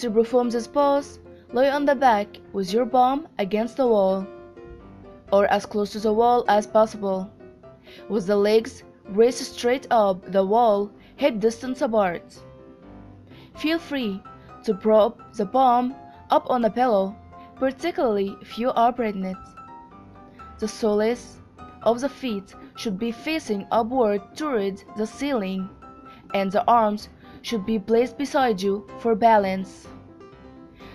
To perform this pose, lie on the back with your palm against the wall, or as close to the wall as possible, with the legs raised straight up the wall, hip distance apart. Feel free to prop the palm up on a pillow, particularly if you are pregnant. The soles of the feet should be facing upward toward the ceiling, and the arms should be placed beside you for balance.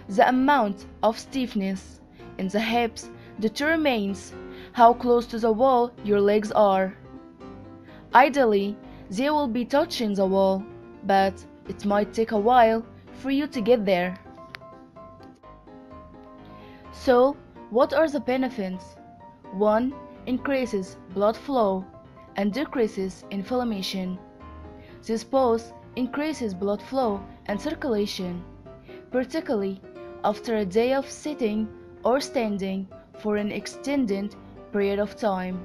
The amount of stiffness in the hips determines how close to the wall your legs are. Ideally, they will be touching the wall, but it might take a while for you to get there. So, what are the benefits? 1. Increases blood flow and decreases inflammation. This pose increases blood flow and circulation, particularly after a day of sitting or standing for an extended period of time.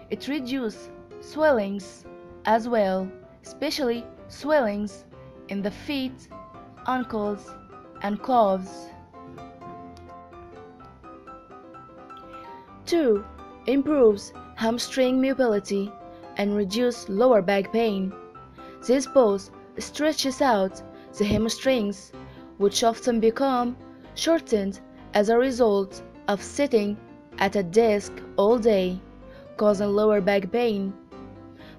It reduces swellings as well, especially swellings in the feet, ankles, and calves. 2. Improves hamstring mobility and reduces lower back pain. This pose stretches out the hamstrings, which often become shortened as a result of sitting at a desk all day, causing lower back pain.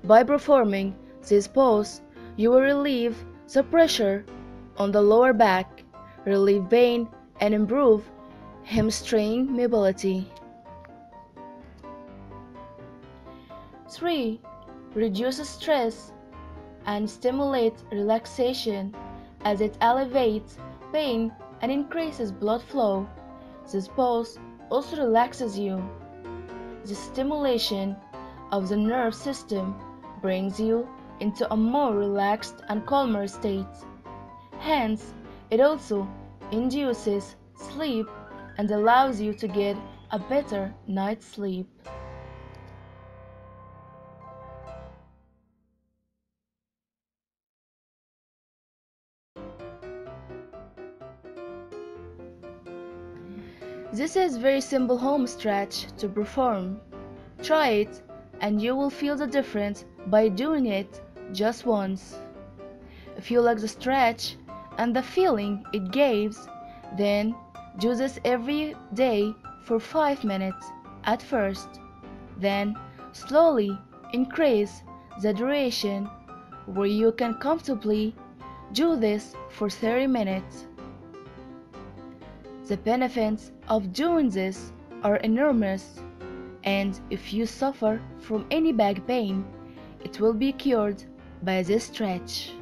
By performing this pose, you will relieve the pressure on the lower back, relieve pain, and improve hamstring mobility. 3. Reduces stress and stimulates relaxation as it alleviates pain and increases blood flow. This pose also relaxes you. The stimulation of the nerve system brings you into a more relaxed and calmer state. Hence, it also induces sleep and allows you to get a better night's sleep. This is very simple home stretch to perform. Try it and you will feel the difference by doing it just once. If you like the stretch and the feeling it gives, then do this every day for 5 minutes at first. Then slowly increase the duration where you can comfortably do this for 30 minutes. The benefits of doing this are enormous, and if you suffer from any back pain, it will be cured by this stretch.